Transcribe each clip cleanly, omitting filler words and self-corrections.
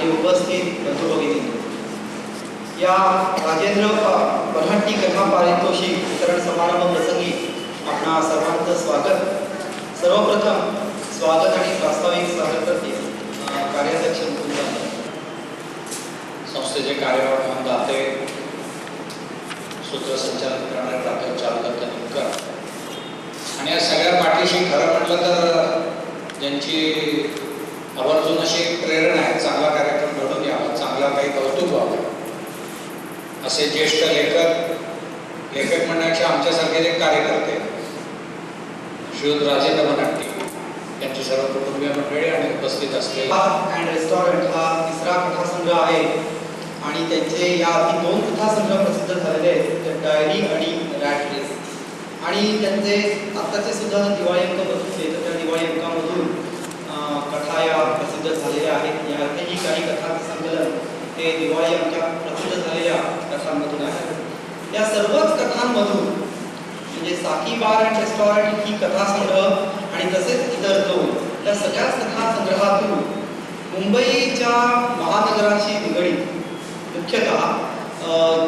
आणि उपस्थित बंधू भगिनी, या राजेंद्र बन्हाट्टी कथा पारितोषिक वितरण समारंभ प्रसंगी आपणा सर्वांचं स्वागत. सर्वप्रथम स्वागत आणि प्रास्ताविक स्वागत करते कार्याध्यक्ष संस्थेचे कार्यवाह दाते, सूत्रसंचालन करणारे प्राथमिक चालक निमकर आणि या सगळ्या पाठीशी खरं म्हटलं तर ज्यांची आवर्जून अशी प्रेरणा आहे, चांगला कार्यक्रम घडून यावा, चांगला काही कौतुक व्हावं असे ज्येष्ठ लेखक म्हणण्याच्या आमच्यासारखे जे कार्यकर्ते श्रीयुत राजेंद्र बन्हाट्टी यांची सर्व कुटुंबीय मंडळी आणि उपस्थित असलेले अँड रेस्टॉरंट हा तिसरा कथासंग्रह आहे आणि त्यांचे या आधी 2 कथासंग्रह प्रसिद्ध झालेले आहेत, डायरी आणि रॅट रेस. आणि त्यांचे आत्ताचे सुद्धा दिवाळी अंक बघितले तर त्या दिवाळी अंकामधून कथा या प्रसिद्ध झालेल्या आहेत. यातही काही कथांचं संकलन हे दिवाळी अंकात प्रसिद्ध झालेल्या कथांमधून आहे. या सर्वच कथांमधून म्हणजे साकी बार अँड रेस्टॉरंट ही कथासंग्रह आणि तसेच इतर 2 या सगळ्याच कथासंग्रहातून मुंबईच्या महानगराशी निगडीत मुख्यतः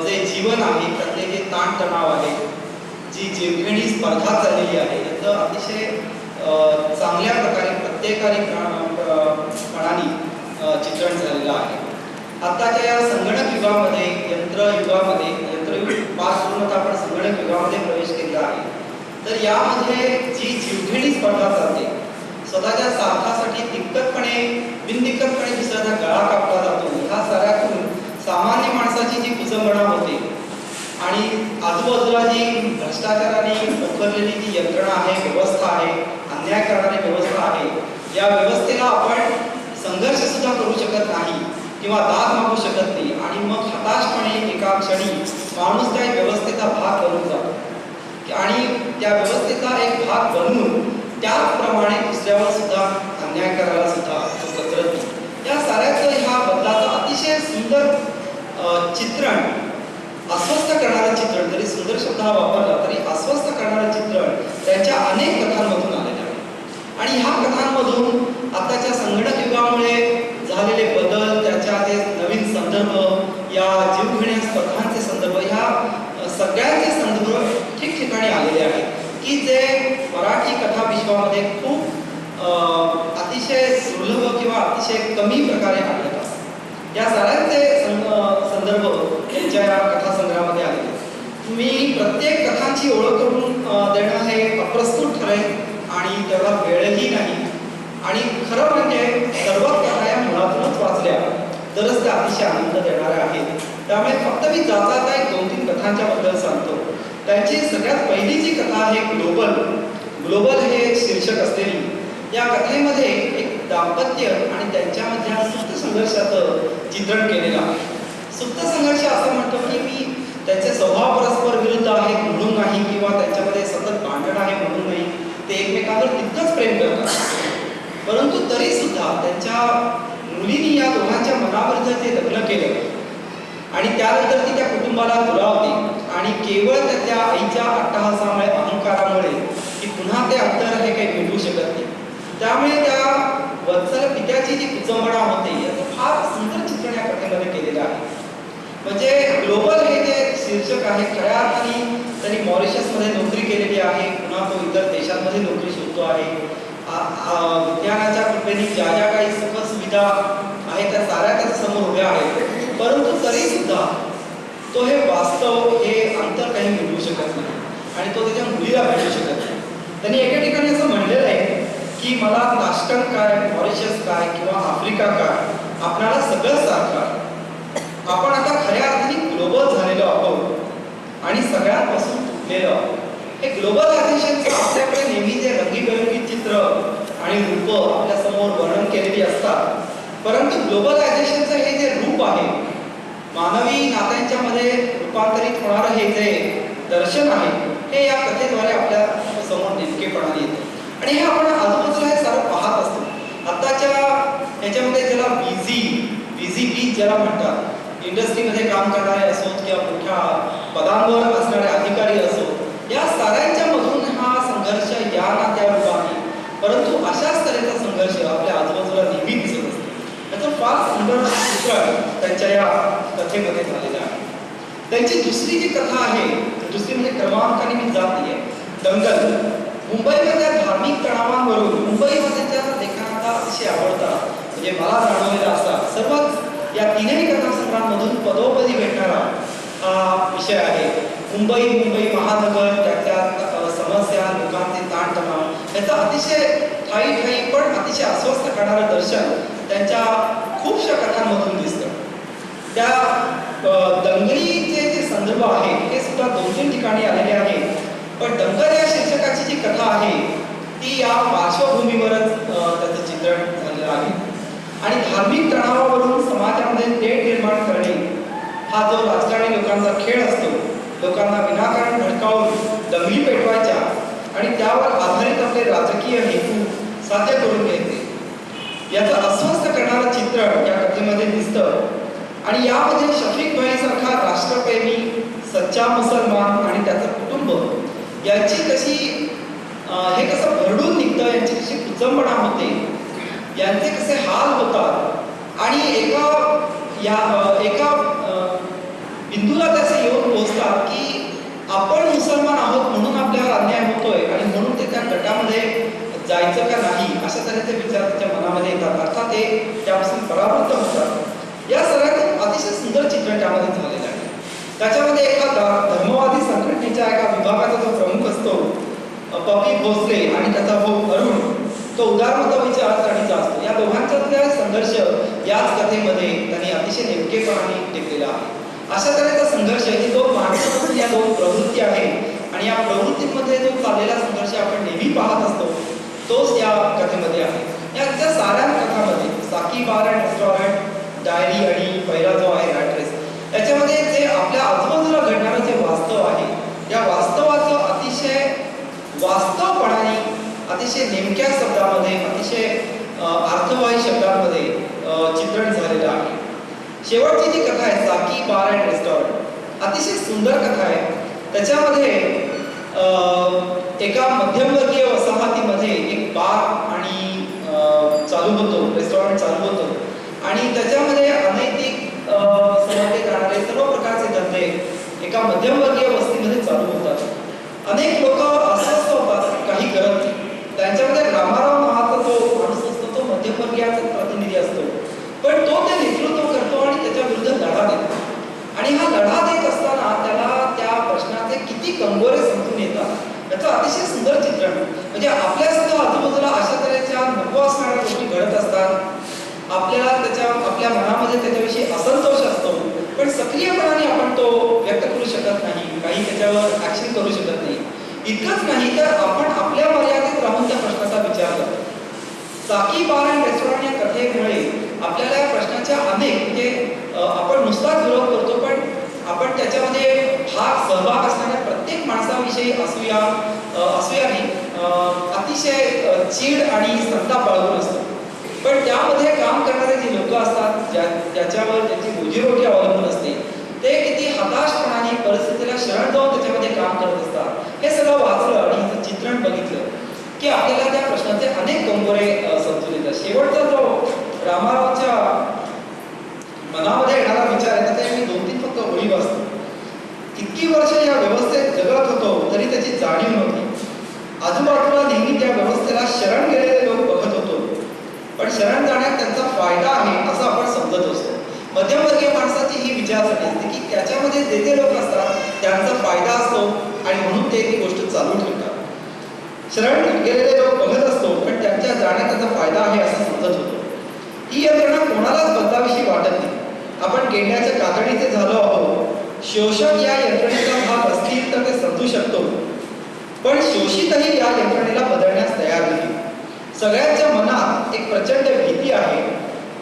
जे जीवन आहे, त्यातले जे ताणतणाव आहे, जी जीवघेणी स्पर्धा चाललेली आहे, याचं अतिशय चांगल्या प्रकारे प्रत्येकाने चित्रण झालेलं आहे. आत्ताच्या या संगणक युगामध्ये, यंत्रयुग पार करून आपण संगणक युगामध्ये प्रवेश केला आहे. तर यामध्ये जी जीवघेणी स्पर्धा चालते, स्वतःच्या स्वार्थासाठी बिनदिक्कतपणे दुसऱ्याचा गळा कापला जातो, ह्या साऱ्यातून सामान्य माणसाची जी कुजंबणा होते आणि आजूबाजूला जी भ्रष्टाचाराने पोखरलेली जी यंत्रणा आहे, व्यवस्था आहे, अन्याय करणारी व्यवस्था आहे, या व्यवस्थेला आपण संघर्ष सुद्धा करू शकत नाही किंवा दाद मागू शकत नाही आणि मग हताशपणे एका क्षणी माणूस त्या व्यवस्थेचा भाग बनून जातो आणि त्या व्यवस्थेचा एक भाग बनून त्याचप्रमाणे दुसऱ्यावर सुद्धा अन्याय करायला सुद्धा कचरत नाही. या साऱ्याचं ह्या बदलाचं अतिशय सुंदर चित्रण, अस्वस्थ करणारं चित्रण, जरी सुंदर शब्द हा वापरला तरी अस्वस्थ करणारं चित्रण त्यांच्या अनेक कथांमधून आलेलं आहे. आणि ह्या कथांमधून आताच्या संगणक युगामुळे झालेले बदल, त्याच्या ते नवीन संदर्भ, या जीवघेण्या स्पर्धांचे संदर्भ, ह्या सगळ्यांचे संदर्भ ठिकठिकाणी आलेले आहेत की जे मराठी कथा विश्वामध्ये खूप अतिशय सुलभ किंवा अतिशय कमी प्रकारे आढळतात. या साऱ्यांचे संदर्भ यांच्या या कथासंग्रहामध्ये आलेले. मी प्रत्येक कथांची ओळख करून देणं हे अप्रस्तुत ठरेल आणि तेवढा वेळही नाही. आणि खरं म्हणजे सर्वच कथा या मुळातूनच वाचल्या तरच त्या अतिशय आनंद देणाऱ्या आहेत. त्यामुळे फक्त मी जाता एक 2-3 कथांच्या बद्दल सांगतो. त्यांची सगळ्यात पहिली जी कथा आहे ग्लोबल हे शीर्षक असलेली, या कथेमध्ये एक दाम्पत्य आणि त्यांच्यामधल्या सुप्त संघर्षाचं चित्रण केलेलं आहे. सुप्त संघर्ष असं म्हणतो की मी त्यांचे स्वभाव परस्पर विरुद्ध आहेत म्हणून नाही किंवा त्यांच्यामध्ये सतत भांडण आहे म्हणून नाही, ते एकमेकांवर तितकंच प्रेम करतात, परंतु तरी सुद्धा त्यांच्या मुलीने या दोघांच्या मनाविरुद्ध ते लग्न केलं आणि त्यानंतर ती त्या कुटुंबाला दुरावते आणि केवळ त्याच्या आईच्या अट्टहासामुळे, अहंकारामुळे ती पुन्हा ते अंतर हे काही मिळवू शकत नाही. त्यामुळे त्या वत्सल पित्याची जी कुचंबणा होते याचं फार सुंदर चित्रण या कथेमध्ये केलेलं आहे. म्हणजे ग्लोबल हे जे शीर्षक आहे, खऱ्या अर्थाने त्यांनी मॉरिशसमध्ये नोकरी केलेली आहे, पुन्हा तो इतर देशांमध्ये नोकरी शोधतो आहे. विज्ञानाच्या कृपेने ज्या काही सुखसुविधा आहेत त्या साऱ्या त्याच्या समोर उभ्या आहेत, परंतु तरी सुद्धा तो हे वास्तव, हे अंतर काही मिळवू शकत नाही आणि तो त्याच्या मुलीला भेटू शकत नाही. त्यांनी एका ठिकाणी असं म्हणलेलं आहे की मला ताश्कंद काय, मॉरिशस काय किंवा आफ्रिका काय, आपल्याला सगळं सारखं. आपण आता खऱ्या अर्थाने ग्लोबल झालेलो आहोत आणि सगळ्यांपासून तुटलेलो आहोत. हे ग्लोबलायझेशनचं आपल्याकडे नेहमी जे रंगीबेरंगी चित्र आणि रूप आपल्या समोर वर्णन केलेली असतात, परंतु ग्लोबलायझेशनचं हे जे रूप आहे, मानवी नात्यांच्या मध्ये रूपांतरित होणारं हे जे दर्शन आहे, हे या कथेद्वारे आपल्या समोर नेमकेपणाने येतं. आणि हे आपण आजूबाजूला हे सारं पाहत असतो. आत्ताच्या याच्यामध्ये ज्याला बिझी बीज ज्याला म्हणतात, इंडस्ट्रीमध्ये काम करणारे असोत किंवा मोठ्या पदांवर असणारे अधिकारी असोत, या साऱ्यांच्या मधून हा संघर्ष या ना त्या रूपाने, परंतु अशाच तऱ्हेचा संघर्ष आपल्या आजूबाजूला नेहमी दिसत असतो. याचं फार सुंदर त्यांच्या या कथेमध्ये झालेलं आहे. त्यांची दुसरी जी कथा आहे, दुसरी म्हणजे क्रमांकाने मी जात नाहीये, दंगल. मुंबईमधल्या धार्मिक तणावांवरून मुंबईमध्येच्या लेखनाला अतिशय आवडतात, म्हणजे मला जाणवलेला असा सर्वच या तीनही कथासंग्रहांमधून पदोपदी भेटणारा हा विषय आहे. मुंबई महानगर, त्याच्या समस्या, लोकांचे ताणतणाव याचं अतिशय ठाई पण अतिशय अस्वस्थ करणारं दर्शन त्यांच्या खूपशा कथांमधून दिसतं. त्या दंगलीचे जे संदर्भ आहे हे सुद्धा 2-3 ठिकाणी आलेले आहे. पण दंगल या शीर्षकाची जी कथा आहे ती या पार्श्वभूमीवरच त्याचं चित्रण झालेलं आहे. आणि धार्मिक तणावावरून समाजामध्ये तेढ निर्माण करणे हा जो राजकारणी लोकांचा खेळ असतो, लोकांना विनाकारण भडकावून दंगली पेटवायच्या आणि त्यावर आधारित आपले राजकीय हेतू साध्य करून घ्यायचे, याचं अस्वस्थ करणारं चित्रण या कथेमध्ये दिसतं. आणि यामध्ये शफीक भाईसारखा राष्ट्रप्रेमी, सच्चा मुसलमान आणि त्याचं कुटुंब यांची कशी हे कसं भरडून निघतं, यांची कशी कुचंबणा होते, यांचे कसे हाल होतात आणि एका बिंदूला त्याचे येऊन पोहोचतात की आपण मुसलमान आहोत म्हणून आपल्यावर अन्याय होतोय आणि म्हणून ते त्या गटामध्ये जायचं का नाही अशा तऱ्हेचे विचार त्याच्या मनामध्ये येतात. अर्थात ते त्यापासून परावृत्त होतात. या सगळ्यातून अतिशय सुंदर चित्रण त्यामध्ये झालेलं आहे. त्याच्यामध्ये एका धर्मवादी संघटनेच्या एका विभागाचा जो प्रमुख असतो पपी भोसले आणि त्याचा भाऊ अरुण, तो उदारमतवादीच्या आचारणीचा असतो. या दोघांच्यातला संघर्ष याच कथेमध्ये त्यांनी अतिशय नेमकेपणाने टिकलेला आहे. अशा तऱ्हेचा संघर्ष ही दोन माणसं, या दोन प्रवृत्ती आहेत आणि या प्रवृत्तीमध्ये जो चाललेला संघर्ष आपण नेहमी पाहत असतो तोच या कथेमध्ये आहे. या साऱ्या कथांमध्ये साकी बार अँड रेस्टॉरंट, डायरी आणि पहिला जो आहे रॅट रेस, याच्यामध्ये जे आपल्या आजूबाजूला घडणारं जे वास्तव आहे, या वास्तवाचं अतिशय वास्तवपणाने, अतिशय नेमक्या शब्दामध्ये, अतिशय अर्थवाही शब्दांमध्ये चित्रण झालेलं आहे. शेवटची जी कथा आहे साकी बार अँड रेस्टॉरंट, अतिशय सुंदर कथा आहे. त्याच्यामध्ये एका मध्यमवर्गीय वसाहतीमध्ये एक बार आणि चालू होतो, रेस्टॉरंट चालू होतं आणि त्याच्यामध्ये अनैतिक समजले जाणारे सर्व प्रकारचे धंदे एका मध्यमवर्गीय वस्तीमध्ये चालू होतात. अनेक लोक अस्वस्थ होतात, काही करत नाही. त्यांच्यामध्ये रामाराव नावाचा जो माणूस असतो तो मध्यमवर्गीयाचा प्रतिनिधी असतो, पण तो ते नेतृत्व करतो आणि त्याच्या विरुद्ध लढा देतो. आणि हा लढा देत असताना त्याला त्या प्रश्नाचे किती कंगोरे समजून येतात याचं अतिशय सुंदर चित्रण. म्हणजे आपल्या सुद्धा आजूबाजूला अशा तऱ्हेच्या नको असणाऱ्या गोष्टी घडत असतात. आपल्याला आपल्या मनामध्ये त्याच्याविषयी असंतोष असतो, पण सक्रियपणाने आपण तो व्यक्त करू शकत नाही, काही त्याच्यावर ऍक्शन करू शकत नाही. इतकंच नाही तर आपण आपल्या मर्यादेत राहून त्या प्रश्नाचा विचार करतो. साकी बार अँड रेस्टॉरंट या कथेमुळे आपल्याला या प्रश्नाच्या अनेक, म्हणजे आपण नुसताच विरोध करतो, पण आपण त्याच्यामध्ये भाग सहभाग असणाऱ्या प्रत्येक माणसाविषयी असूयाने अतिशय चीड आणि संताप बाळगून असतो. पण त्यामध्ये काम करणारे जे लोक असतात, ज्याच्यावर त्यांची रोजीरोटी अवलंबून असते, ते किती हताशपणाने परिस्थितीला शरण जाऊन त्याच्यामध्ये काम करत असतात. हे सगळं वाचलं आणि ह्याचं चित्रण बघितलं की आपल्याला त्या प्रश्नाचे अनेक कंगोरे समजून येतात. शेवटचा जो रामारावच्या मनामध्ये येणारा विचार आहे त्याचे मी 2-3 फक्त ओळी वाचतो. इतकी वर्ष या व्यवस्थेत जगत होतो तरी त्याची जाणीव नव्हती. आजूबाजूला नेहमी त्या व्यवस्थेला शरण गेलेले लोक बघत होतो, पण शरण जाण्यात त्यांचा फायदा आहे असं आपण समजत असतो. मध्यमवर्गीय माणसाची ही विचारसरणी असते की त्याच्यामध्ये जे लोक असतात त्यांचा फायदा असतो आणि म्हणून ते ती गोष्ट चालू ठेवतात. शरण गेलेले लोक बघत असतो, पण त्यांच्या जाण्यात त्याचा फायदा आहे असं समजत होतो. ही यंत्रणा कोणालाच बदलाविषयी वाटत नाही. आपण गेंड्याच्या कातडीचे झालो आहोत. शोषक या यंत्रणेचा भाग असतील तर ते समजू शकतो, पण शोषितही या यंत्रणेला बदलण्यास तयार नाही. सगळ्यांच्या मनात एक प्रचंड भीती आहे.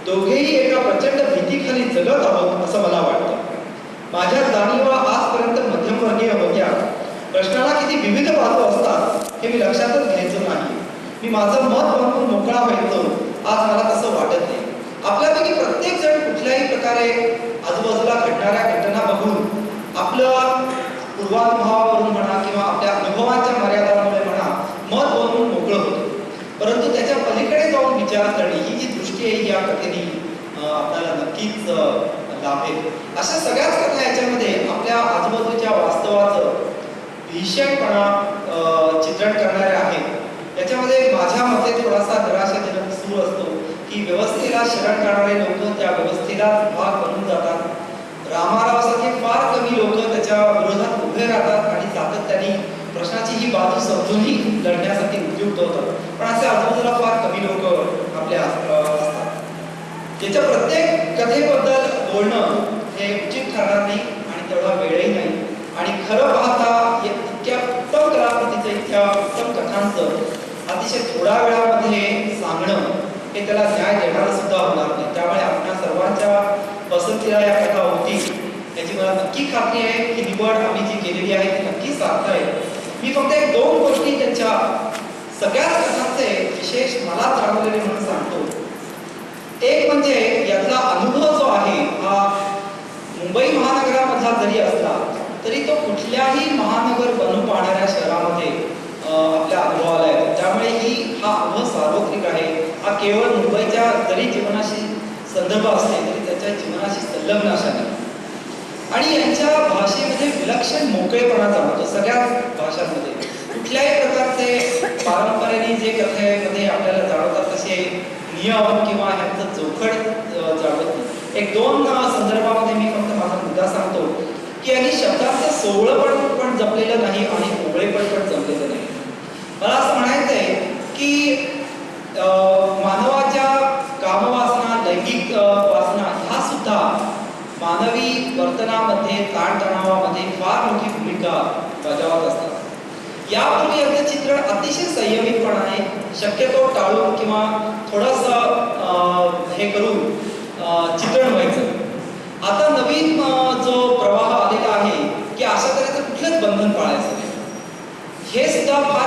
दोघेही एका प्रचंड भीतीखाली जगत आहोत असं मला वाटतं. माझ्या जाणीवा आजपर्यंत मध्यमवर्गीय होत्या. प्रश्नाला किती विविध बाजू असतात हे मी लक्षातच घ्यायचं नाही. मी माझं मत बनवून मोकळा व्हायचो. आज मला तसं वाटत नाही. आपल्यापैकी प्रत्येक जण कुठल्याही प्रकारे आजूबाजूला घडणाऱ्या घटना बघून आपल्या पूर्वानुभवावरून म्हणा किंवा आपल्या अनुभवाच्या मर्यादांमुळे म्हणा मत बनवून मोकळं होतो. परंतु त्याच्या पलीकडे जाऊन विचार करणे ही जी दृष्टी आहे या कथेने आपल्याला नक्कीच लाभेल. अशा सगळ्याच कथा याच्यामध्ये आपल्या आजूबाजूच्या वास्तवाचं भीषणपणा चित्रण करणारे आहेत. याच्यामध्ये माझ्या मते थोडासा निराशाजनक सूर असतो की व्यवस्थेला शरण करणारे लोक त्या व्यवस्थेला भाग बनून जातात. रामारावसारखे फार कमी लोक त्याच्या विरोधात उभे राहतात आणि सातत्याने प्रश्नाची ही बाजू समजूनही लढण्यासाठी उपयुक्त होतात. पण असे आजूबाजूला फार कमी लोक आपल्या असतात. त्याच्या प्रत्येक कथेबद्दल बोलणं हे उचित ठरणार नाही आणि तेवढा वेळही नाही. आणि खरं पाहता इतक्या उत्तम कलाकृतीचं, इतक्या उत्तम कथांचं अतिशय थोड्या वेळामध्ये सांगणं हे त्याला न्याय देणारं सुद्धा होणार नाही. त्यामुळे आपल्या सर्वांच्या पसंतीला या कथा होतील याची मला नक्की खात्री आहे की निवड आम्ही जी केलेली आहे ती नक्की सार्थ आहे. मी फक्त एक दोन गोष्टी त्यांच्या सगळ्याच कथांचे विशेष मला जाणवलेले म्हणून सांगतो. एक म्हणजे यातला अनुभव जो आहे हा मुंबई महानगरामधला जरी असला तरी तो कुठल्याही महानगर बनू पाहणाऱ्या शहरामध्ये आपल्या अनुभवाला येतो. त्यामुळे हा अनुभव सार्वत्रिक आहे. हा केवळ मुंबईच्या जरी जीवनाशी संदर्भ असले तरी त्याच्या जीवनाशी संलग्न अशा नाही. आणि यांच्या भाषेमध्ये विलक्षण मोकळेपणा जाणवतो. सगळ्याच भाषांमध्ये कुठल्याही प्रकारचे परंपरेने जे कथेमध्ये आपल्याला जाणवतात तसे नियम किंवा ह्यांचं जोखड जाणवत नाही. एक दोन संदर्भामध्ये मी फक्त माझा मुद्दा सांगतो की यांनी शब्दांचं सोवळं पण जपलेलं नाही आणि मोकळेपण पण जपलेलं नाही. मला असं म्हणायचंय की मानवाच्या कामवासना, लैंगिक वासना ह्या सुद्धा मानवी वर्तनामध्ये, ताणतणावामध्ये फार मोठी भूमिका बजावत असतात. यापूर्वी याचं चित्रण अतिशय संयमितपणाने शक्यतो टाळून किंवा थोडंसं हे करून चित्रण व्हायचं. आता नवीन जो प्रवाह आलेला आहे की अशा तऱ्हेचं कुठलंच बंधन पाळायचं नाही. हे सुद्धा फार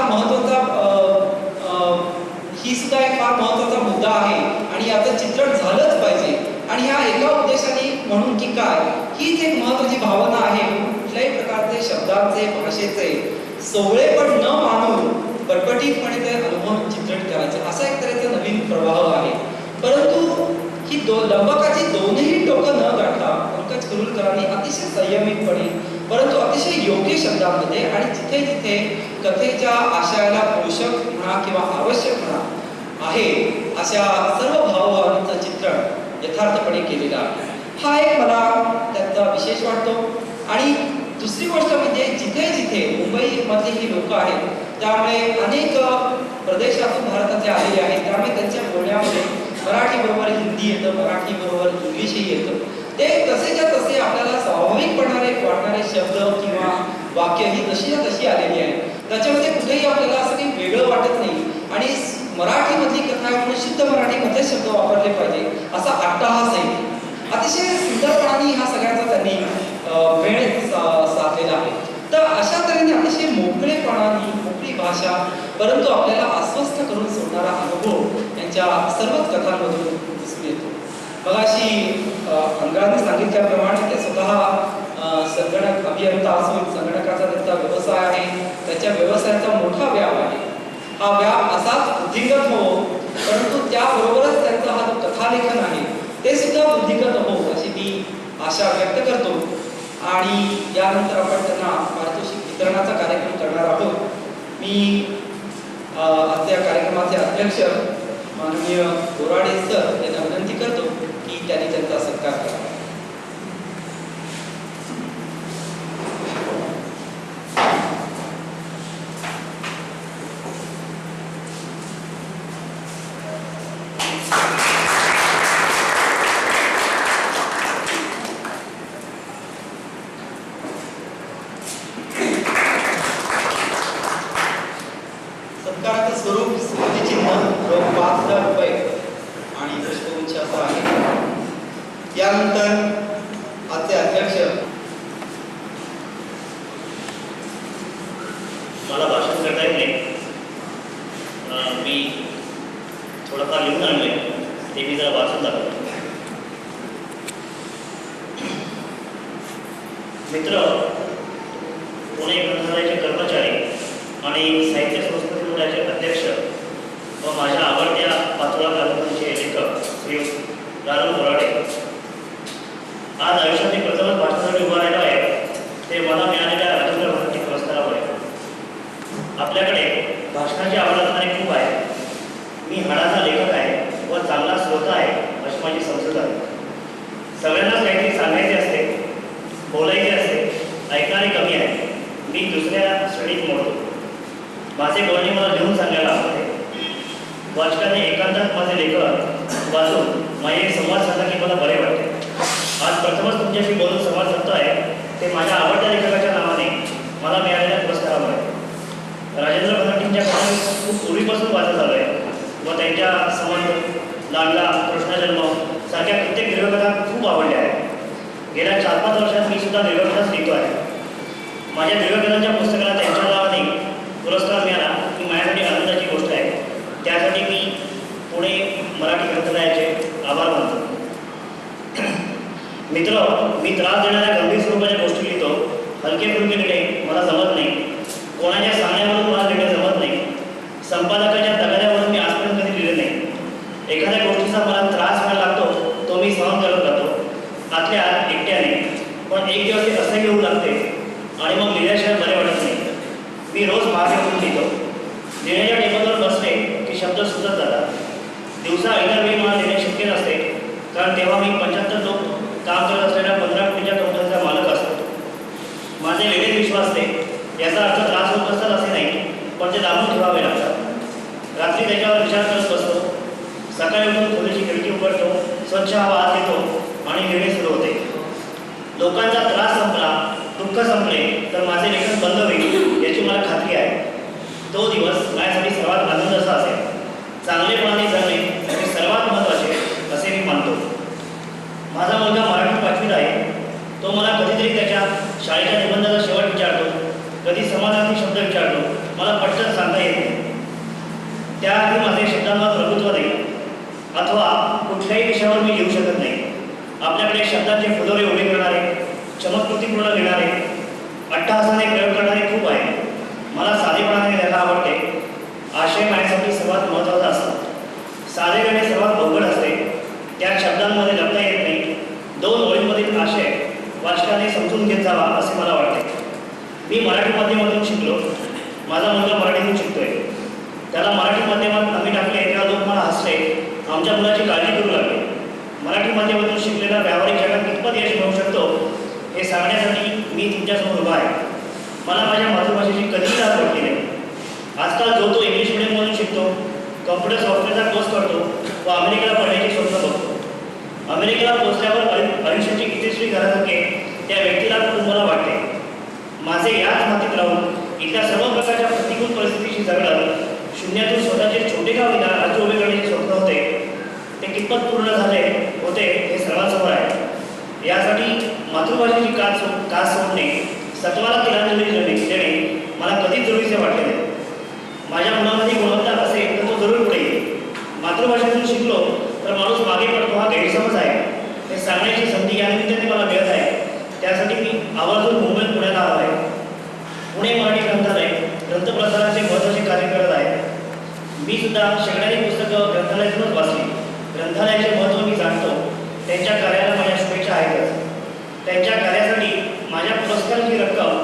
ही सुद्धा एक फार महत्वाचा मुद्दा आहे आणि याचं चित्रण झालंच पाहिजे. आणि ह्या एका उद्देशाने म्हणून की काय हीच एक महत्वाची भावना आहे. कुठल्याही प्रकारचे शब्दांचे, भाषेचे सोवळेपण न मानून बटबटीतपणे ते अनुभव चित्रण करायचे असा एक तऱ्हेचा नवीन प्रवाह आहे. परंतु ही लंबकाची दोनही टोकं न गाठता पंकज कुरुलकरांनी अतिशय संयमितपणे परंतु अतिशय योग्य शब्दांमध्ये आणि जिथे जिथे कथेच्या आशयाला पोषक म्हणा किंवा आवश्यक म्हणा आहे अशा सर्व भावभावनांचं चित्रण यथार्थपणे केलेलं आहे. हा एक मला त्याचा विशेष वाटतो. आणि दुसरी गोष्ट म्हणजे जिथे जिथे मुंबईमधली ही लोक आहेत त्यामुळे अनेक प्रदेशातून भारताचे आलेले आहेत. त्यामुळे त्यांच्या बोलण्यामध्ये मराठी बरोबर हिंदी येतं, मराठी बरोबर इंग्लिशही येतं. ते तसेच्या तसे आपल्याला स्वाभाविकपणाने वाटणारे शब्द किंवा वाक्य ही जशी ना तशी आलेली आहे. त्याच्यामध्ये कुठेही आपल्याला असं काही वेगळं वाटत नाही. आणि मराठीमधली कथा म्हणून शुद्ध मराठीमध्ये शब्द वापरले पाहिजे असा अट्टहास आहे. अतिशय सुंदरपणाने ह्या सगळ्याचा त्यांनी वेळ साधलेला आहे. तर अशा तऱ्हेने अतिशय मोकळेपणाने मोकळी भाषा परंतु आपल्याला अस्वस्थ करून सोडणारा अनुभव यांच्या सर्वच कथांमधून दिसून येतो. मगाशी अंगाने सांगितल्याप्रमाणे ते स्वतः संगणक अभियंता असून संगणकाचा त्यांचा व्यवसाय आहे. त्याच्या व्यवसायाचा मोठा व्याप आहे. हा व्याप असाच बुद्धिगत हो परंतु त्याबरोबरच त्यांचा हा जो कथालेखन आहे ते सुद्धा बुद्धिगत हो अशी मी आशा व्यक्त करतो. आणि यानंतर आपण त्यांना पारितोषिक वितरणाचा कार्यक्रम करणार आहोत. मी त्या कार्यक्रमाचे अध्यक्ष माननीय बोराडे सर यांना विनंती करतो की त्यांनी त्यांचा सत्कार करावा. सत्काराचं स्वरूप स्मृतिचिन्ह रोख 5,000 रुपये आणि पुष्पगुच्छ असं आहे. यानंतर आजचे अध्यक्ष मला भाषण करता येत नाही. मी थोडंफार लिहून आणले ते मी जरा वाचून दाखवतो. मित्र, पुणे ग्रंथालयाचे कर्मचारी आणि साहित्य संस्कृती मंडळाचे अध्यक्ष व माझ्या आवडत्या पाचोळा कादंबरीचे लेखक श्री रानू बोराडे, आज आयुष्यात मी प्रथमच भाषणासाठी उभा राहिलो आहे ते मला मिळालेल्या राजेंद्र मराठी पुरस्कारामुळे. आपल्याकडे भाषणाची आवड असणारे खूप आहे. मी हाडाचा लेखक आहे व चांगला श्रोता आहे अशी माझी समजूत आहे. सगळ्यांनाच काहीतरी सांगायचे असते, बोलायचे असते, ऐकणारे कमी आहे. मी दुसऱ्या श्रेणीत मोडतो. माझे बोलणे मला लिहून सांगायला आवडते. वाचकाने एकांतात माझे लेखन वाचून माझे संवाद साधला की मला बरे वाटते. आज प्रथमच तुमच्याशी बोलून संवाद साधतो आहे ते माझ्या आवडत्या लेखकाच्या नावाने मला मिळालेल्या पुरस्कारामुळे. राजेंद्र मराठींच्या कथा खूप पूर्वीपासून वाचत आलो आहे व त्यांच्या संबंध, लाडला, कृष्णजन्म सारख्या प्रत्येक दीर्घकथा खूप आवडल्या आहेत. गेल्या 4-5 वर्षात मी सुद्धा दीर्घकथाच लिहितो आहे. माझ्या दीर्घकथांच्या पुस्तकाला त्यांच्या नावाने पुरस्कार मिळाला ही माझ्यासाठी आनंदाची गोष्ट आहे. त्यासाठी मी पुणे मराठी ग्रंथालयाचे आभार मानतो. मित्र, मी त्रास देणाऱ्या गंभीर स्वरूपाच्या गोष्टी लिहितो. हलके फुलके लिहिणे मला जमत नाही. कोणाच्या सांगण्यावरून मला लिहिणे जमत नाही. संपादकाच्या तगाद्यावरून मी आजपर्यंत कधी लिहिले नाही. एखाद्या गोष्टीचा मला त्रास व्हायला लागतो तो मी सहन करत राहतो आतल्या आत एकट्याने. पण एक दिवस ते असं घेऊ लागते आणि मग लिहिल्याशिवाय बरे वाटत नाही. मी रोज मागे होऊन लिहितो. लिहिण्याच्या टेबलवर बसले की शब्द सुचत जातात. दिवसा इतर वेळी मला लिहिणे शक्य नसते कारण तेव्हा मी 75 लोक काम करत असलेल्या 15 कोटीच्या कंपनीचा मालक असतो. माझे वेगळे विश्वास असते याचा अर्थ त्रास होत असतात असे नाही, पण ते दाबून ठेवावे लागतात. रात्री त्याच्यावर विचार करत बसतो. सकाळी उठून खोलीची खिडकी उघडतो, स्वच्छ हवा आत येतो आणि लिहिणे सुरू होते. लोकांचा त्रास संपला, दुःख संपले तर माझे लेखन बंद होईल याची मला खात्री आहे. तो दिवस माझ्यासाठी सर्वात आनंदाचा असेल. चांगलेपणाने जगणे हे सर्वात महत्त्वाचे असे मी मानतो. माझा मुलगा मराठी 5वीत आहे. तो मला कधीतरी त्याच्या शाळेच्या निबंधाचा शेवट विचारतो, कधी समानार्थी शब्द विचारतो. मला पटकन सांगता येत नाही. त्याआधी माझे शब्दांवर प्रभुत्व नाही अथवा कुठल्याही विषयावर मी लिहू शकत नाही. आपल्याकडे शब्दांचे फुलोरे उभे करणारे, चमत्कृतीपूर्ण लिहिणारे, अट्टहासाने प्रयोग करणारे खूप आहे. मला साधेपणाने लिहायला आवडते. आशय माझ्यासाठी सर्वात महत्त्वाचा असतो. साधे लिहिणे सर्वात अवघड असते. त्या शब्दांमध्ये लपता येत नाही. 2 ओळींमधील आशय वाचकाने समजून घेत जावा असे मला वाटते. मी मराठी माध्यमातून शिकलो. माझा मुलगा मराठीतून शिकतोय. त्याला मराठी माध्यमात आम्ही टाकले तेव्हा लोक मला हसले, आमच्या मुलाची काळजी करू लागले. मराठी माध्यमातून शिकलेला व्यावहारिक जगात कितपत यश मिळवू शकतो हे सांगण्यासाठी मी तुमच्यासमोर उभा आहे. मला माझ्या मातृभाषेची कधीही लाज वाटली नाही. आजकाल जो तो इंग्लिश मिडियममधून शिकतो, कम्प्युटर सॉफ्टवेअरचा कोर्स करतो व अमेरिकेला पडण्याची स्वप्न बघतो. अमेरिकेला पोहोचल्यावर आयुष्याची कितीतरी घरासारखे त्या व्यक्तीला कुटुंबाला वाटते. माझे याच मातीत राहून इथल्या सर्व प्रकारच्या प्रतिकूल परिस्थितीशी झगडत शून्यातून स्वतःचे छोटे गाव राज्य उभे करण्याचे स्वप्न होते ते कितपत पूर्ण झाले होते हे सर्वांसमोर आहे. यासाठी मातृभाषेची कास सोडणे, सत्वाला तिलांजली देणे मला कधीच जरुरीचे वाटले नाही. माझ्या मुलामध्ये गुणवत्ता असेल तर तो जरूर पुढे येईल. मातृभाषेतून शिकलो तर माणूस मागे पडतो हा गैरसमज आहे. हे सांगण्याची संधी या निमित्ताने मला मिळत आहे. त्यासाठी मी आवर्जून मुंबईत पुण्याला आलो आहे. पुणे मराठी ग्रंथालय ग्रंथप्रसाराचे महत्त्वाचे कार्य करत आहे. मी सुद्धा शेकड्याची पुस्तकं ग्रंथालयातूनच वाचली. ग्रंथालयाचे महत्त्व मी जाणतो. त्यांच्या कार्याला माझ्या शुभेच्छा आहेतच. त्यांच्या कार्यासाठी माझ्या पुरस्काराची रक्कम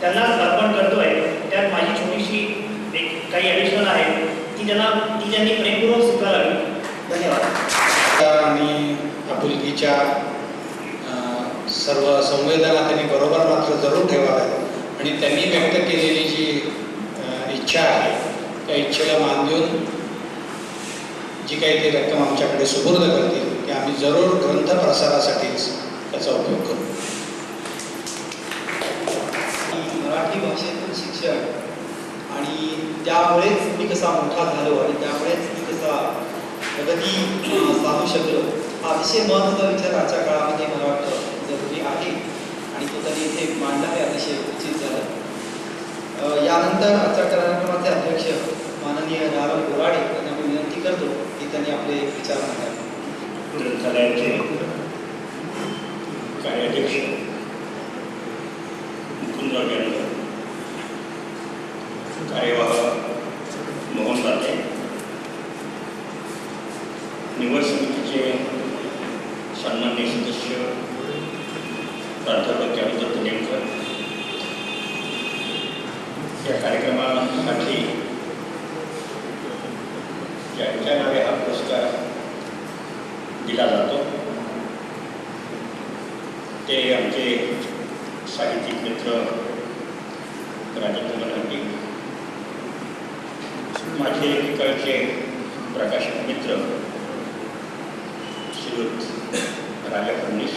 त्यांनाच अर्पण करतोय. त्यात माझी छोटीशी काही ॲडिशनल आहे ती त्यांनी प्रेमपूर्वक स्वीकारावी. धन्यवाद. आणि आपुलकीच्या सर्व संवेदना त्यांनी बरोबर मात्र जरूर ठेवाव्यात आणि त्यांनी व्यक्त केलेली जी इच्छा आहे त्या इच्छेला मान देऊन जी काही ती रक्कम आमच्याकडे सुपूर्द करतील की आम्ही जरूर ग्रंथ प्रसारासाठीच त्याचा उपयोग करू. मराठी भाषेतून शिक्षण आणि त्यामुळेच मी कसा मोठा झालो आणि त्यामुळेच मी कसा प्रगती साधू शकलो हा अतिशय महत्त्वाचा विचार आजच्या काळामध्ये मला वाटतं जरुरी आहे आणि तो त्यांनी इथे मांडला आहे, अतिशय उचित झालं. यानंतर आजच्या कार्यक्रमाचे अध्यक्ष माननीय नारायण गोराडे यांना मी विनंती करतो की त्यांनी आपले विचार मांडावे. ग्रंथालयाचे कार्याध्यक्ष मुकुंदराव यांना, कार्यवाह मोहन दाते, निवड समितीचे सन्माननीय सदस्य प्राध्यापक ज्ञानदत्त नेमकर या कार्यक्रमासाठी ज्यांच्या नावे हा पुरस्कार दिला जातो ते आमचे साहित्यिक मित्र राजेंद्र बनहट्टी, माझे एकीकडचे प्रकाशक मित्र श्रीयुत राजा फडणीस,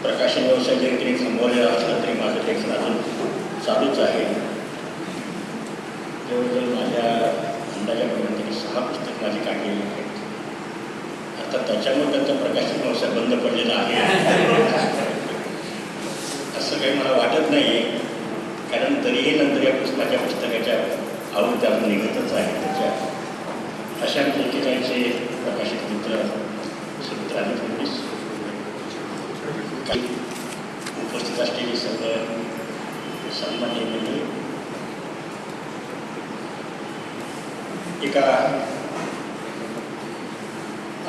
प्रकाशन व्यवसाय जरी थांबवलेला असला तरी माझं लेखन अजून चालूच आहे. जवळजवळ माझ्या अंदाजाप्रमाणे 6 पुस्तकं माझी काढलेली आहेत. आता त्याच्यामुळे त्यांचा प्रकाशन व्यवसाय बंद पडलेला आहे असं काही मला वाटत नाही आहे, कारण तरीही नंतर या माझ्या पुस्तकाच्या आवृत्ती अजून निघतच आहे. त्याच्या अशा लेखकांचे प्रकाशक मित्र श्रीयुत राजा फडणीस, उपस्थित असलेली सर्व सन्माननीय मंडळी, एका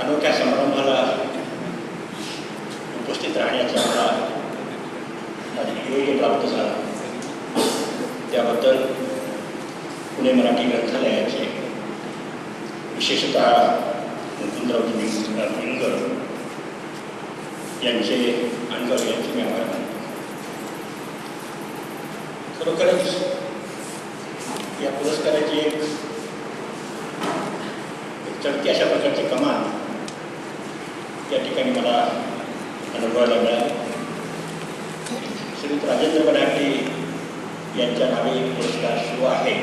अनोख्या समारंभाला उपस्थित राहण्याचा मला योग प्राप्त झाला. त्याबद्दल पुणे मराठी ग्रंथालयाचे विशेषतः मुकुंदरावजी मिंगर यांचे मी आभार मानतो. खरोखरच या पुरस्काराची एक चढती अशा प्रकारची कमान या ठिकाणी मला अनुभवायला मिळाली. श्रीयुत राजेंद्र बनहट्टी यांच्या नावे पुरस्कार सुरू आहे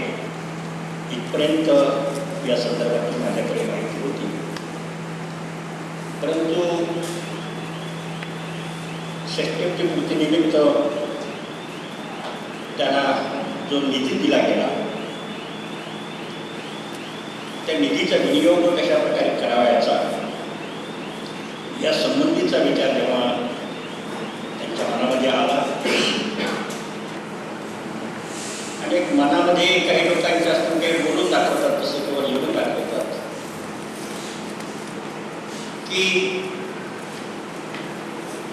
इथपर्यंत या संदर्भात माझ्याकडे माहिती होती, परंतु षष्ठीची पूर्तीनिमित्त त्यांना जो निधी दिला गेला त्या निधीचा विनियोग कशा प्रकारे करावायचा या संबंधीचा विचार जेव्हा त्यांच्या मनामध्ये आला आणि मनामध्ये काही लोकांच्या असतं काही बोलून दाखवतात तसं किंवा लिहून दाखवतात की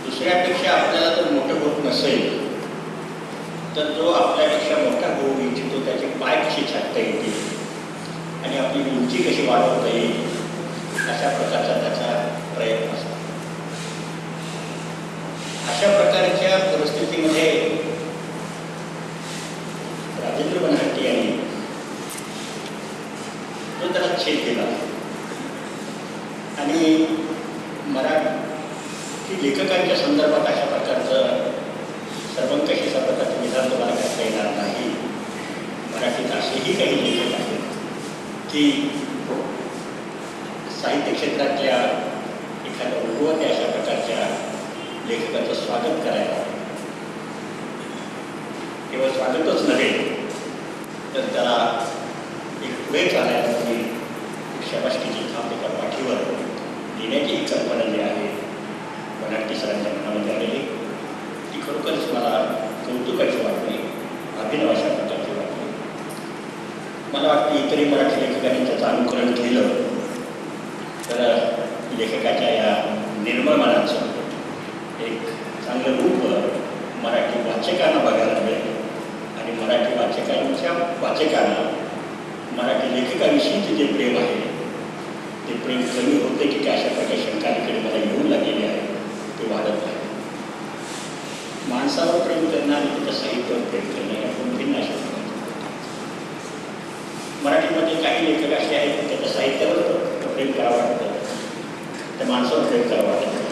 दुसऱ्यापेक्षा आपल्याला जर मोठं होत नसेल तर जो आपल्यापेक्षा मोठा होऊ इच्छितो त्याचे पाय कशी छाटता येतील आणि आपली उंची कशी वाढवता येईल अशा प्रकारचा त्याचा प्रयत्न असतो. अशा प्रकारच्या परिस्थितीमध्ये राजेंद्र बनहट्टी यांनी तो त्याला छेद दिला आणि मराठी लेखकांच्या संदर्भात अशा प्रकारचं सर्वंकष अशा प्रकारचं विधान तुम्हाला करता येणार नाही. मराठीत असेही काही लेखक आहेत की साहित्य क्षेत्रातल्या एखाद्या उगवत्या अशा प्रकारच्या लेखकाचं स्वागत करायला, केवळ स्वागतच नव्हे तर त्याला एक पुढे चालायला तुम्ही शाबासकीची थाप एका पाठीवर देण्याची ही कल्पना जी आहे बनहट्टी सरांच्या मनामध्ये आलेली ती खरोखरच मला कौतुकाची वाटली, अभिनव अशा प्रकारची वाटली. मला वाटतं इतरही मराठी लेखकांनी त्याचं अनुकरण केलं तर लेखकाच्या या निर्मळ मनाचं एक चांगलं रूप मराठी वाचकांना बघायला मिळेल आणि मराठी वाचकांच्या वाचकांना मराठी लेखकाविषयीचे जे प्रेम आहे ते प्रेम कमी होते की अशा प्रकारे शंकांकडे मला येऊन लागलेले आहे ते वाढत आहे. माणसावर प्रेम करणं आणि त्याच्या साहित्यावर प्रेम करणं या दोन भिन्न अशा प्रकारचे. मराठीमध्ये काही लेखक असे आहेत की त्याच्या साहित्यावर प्रेम करावं वाटतं, त्या माणसावर प्रेम करावं वाटतं.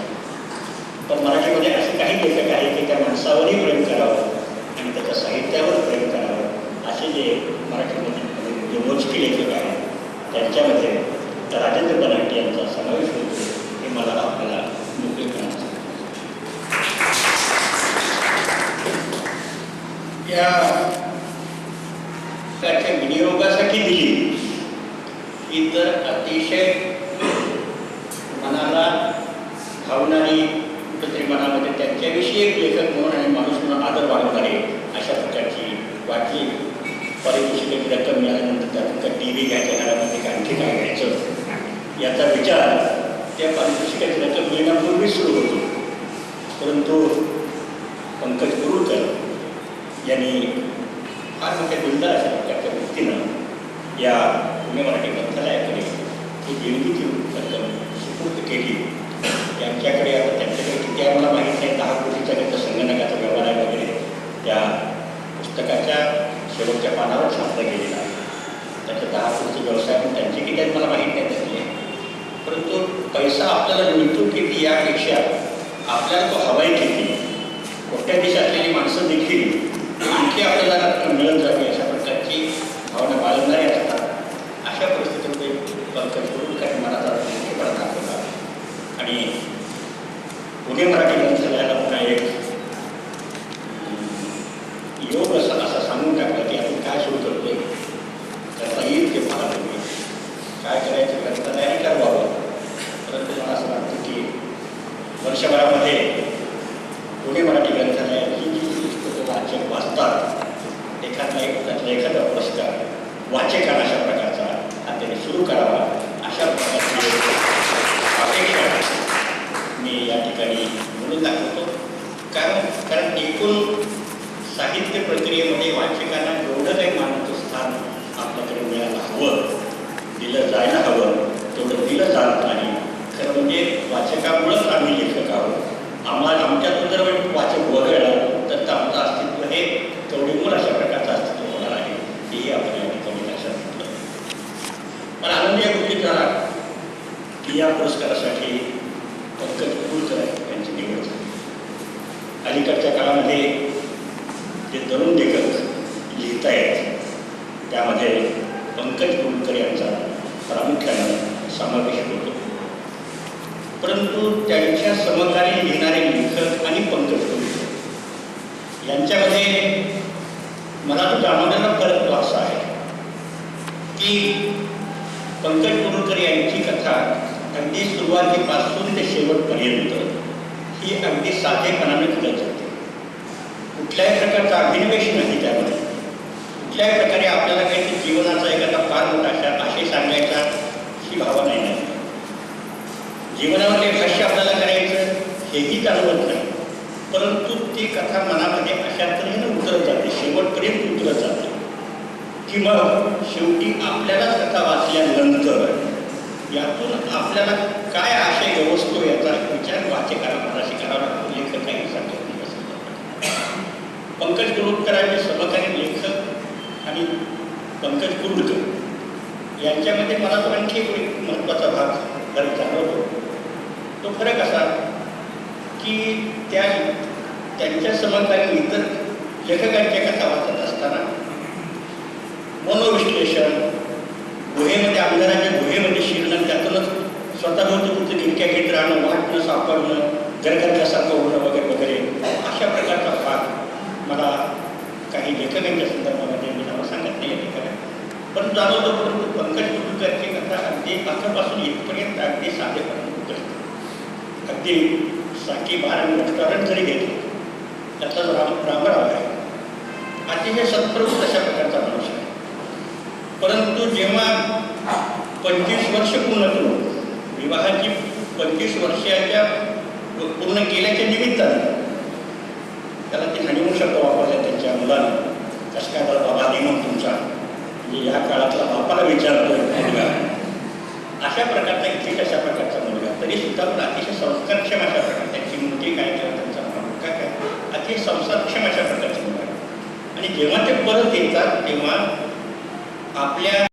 पण मराठीमध्ये असे काही लेखक आहेत की त्या माणसावरही प्रेम करावं आणि त्याच्या साहित्यावर प्रेम करावं असे जे मराठीमध्ये जे मोजकी लेखक आहेत त्यांच्यामध्ये राजेंद्र बनहट्टी यांचा समावेश होतो हे मला आपल्याला मोकळे करायचं. या त्याच्या विनियोगासाठी दिली ही तर अतिशय मनाला भावणारी कुठेतरी मनामध्ये त्यांच्याविषयी एक लेखक म्हणून आणि माणूस म्हणून आदर वाढवणारे अशा प्रकारची वाटली. पारितोषिकाची रक्कम मिळाल्यानंतर त्यातून का टी व्ही घ्यायच्या घरामध्ये आणखी काय घ्यायचं याचा विचार त्या पारितोषिकाची रक्कम मिळण्यापूर्वीच सुरू होतो. त्यांनी फार मोठ्या दिलदार अशा प्रकारच्या व्यक्तीनं या पुणे मराठी ग्रंथालयाकडे ही देणगीची रक्कम सुपूर्द केली. त्यांच्याकडे आता त्यांच्याकडे किती आहे मला माहीत नाही, 10 कोटीचा त्यांचा संगणकाचा व्यवहार आहे वगैरे त्या पुस्तकाच्या शेवटच्या पानावर छापलं गेलेलं आहे. त्याच्या 10 कोटीचा व्यवसाय पण त्यांचे किती आहेत मला माहीत नाही त्यातले, परंतु पैसा आपल्याला मिळतो किती यापेक्षा आपल्याला तो हवाई किती, कोट्याधीश असलेली माणसं देखील आणखी आपल्याला रक्कम मिळत जावी अशा प्रकारची भावना बाळगणारी असतात. अशा परिस्थितीमध्ये पंकज कुरुलकर मनाचा मोठेपणा दाखवला आणि पुणे मराठी ग्रंथालयाला पुन्हा एक योग असा सांगून टाकला की आपण काय सुरू करतोय, त्याचा येईल ते पाहत तुम्ही काय करायचं ग्रंथालयाने ठरवावं. परंतु मला असं वाटतं की वर्षभरामध्ये पुणे मराठी ग्रंथालयाची जी पुस्तकं वाचक वाचतात, एखादा पुरस्कार वाचकांना अशा प्रकारचा हा त्यांनी सुरू करावा अशा प्रकारची अपेक्षा मी या ठिकाणी म्हणून दाखवतो. कारण एकूण साहित्य प्रक्रियेमध्ये वाचकांना एवढं काही मानाचं स्थान आपल्याकडे मिळायला हवं, दिलं जायला हवं, तेवढं दिलं जात नाही. खरं म्हणजे वाचकामुळंच आम्ही लेखक आहोत. आमच्यातून जर वाचक वगळला तर आमचं अस्तित्व हे तेवढीमुळे अशा प्रकारचं अस्तित्व होणार आहे, हेही आपण या ठिकाणी लक्षात घेतलं. मला आनंद या गोष्टीत झाला की या पुरस्कारासाठी पंकज कुरुलकर यांची निवड झाली. अलीकडच्या काळामध्ये जे तरुण लेखक लिहित आहेत त्यामध्ये पंकज कुरुलकर यांचा प्रामुख्यानं समावेश होतो. परंतु त्यांच्या समकालीन लिहिणारे लेखक आणि पंकज कुरुलकर यांच्यामध्ये मला तो जाणवलेला फरक तो असा आहे की पंकज कुरुलकर यांची कथा अगदी सुरुवातीपासून ते शेवटपर्यंत ही अगदी साधेपणाने घडत जाते. कुठल्याही प्रकारचा अभिनिवेश नाही त्यामध्ये. कुठल्याही प्रकारे आपल्याला काही जीवनाचा एखादा फार मोठा आशय सांगायचा ही भावना नाही. जीवनामध्ये भाष्य आपल्याला करायचं हेही जाणवत नाही, परंतु ती कथा मनामध्ये अशा तऱ्हेनं उतरत जाते, शेवटपर्यंत उतरत जाते की मग शेवटी आपल्यालाच कथा वाचल्यानंतर यातून आपल्याला काय आशय गवसतो याचा विचार वाचकाला मनाशी करावा लागतो. लेखक काही सांगत नाही असं. पंकज कुरुलकरांचे समकालीन लेखक आणि पंकज कुरुलकर यांच्यामध्ये मला तो आणखी एक महत्त्वाचा भाग फरक जाणवतो. तो फरक असा की त्यांच्या समकालीन इतर लेखकांच्या कथा वाचत असताना मनोविश्लेषण, गुहेमध्ये अंधाराच्या गुहेमध्ये शिरणं, त्यातूनच स्वतःभोवती तुमचं गिरक्या घेत राहणं, वाटणं, सापडणं, गरगरल्यासारखं होणं वगैरे वगैरे अशा प्रकारचा भाग मला काही लेखकांच्या संदर्भामध्ये मी नावं सांगत नाही या ठिकाणी पण जाणवतो. परंतु पंकज कुरुलकरची कथा अगदी आतापासून इथपर्यंत अगदी साधेपणाने उतरते. अगदी साकी बारावी रेस्टॉरंट जरी घेतलं त्याचा जो रामराव आहे अतिशय सत्प्रवृत्त अशा प्रकारचा माणूस आहे. परंतु जेव्हा 25 वर्ष पूर्ण करून विवाहाची 25 वर्षाच्या पूर्ण केल्याच्या निमित्तानं त्याला ते हनीमून शब्द वापरले त्यांच्या मुलानं. कसं काय बरं बाबा हनीमून तुमचा, म्हणजे या काळातला बापाला विचारतोय मुलगा, अशा प्रकारचा इथे कशा प्रकारचा मुलगा, तरी सुद्धा पण अतिशय संस्कारक्षम अशा प्रकार त्यांची मुलगी काय किंवा त्यांचा मुलगा काय अतिशय संस्कारक्षम अशा प्रकारची मुलगा. आणि जेव्हा ते परत येतात तेव्हा आपल्या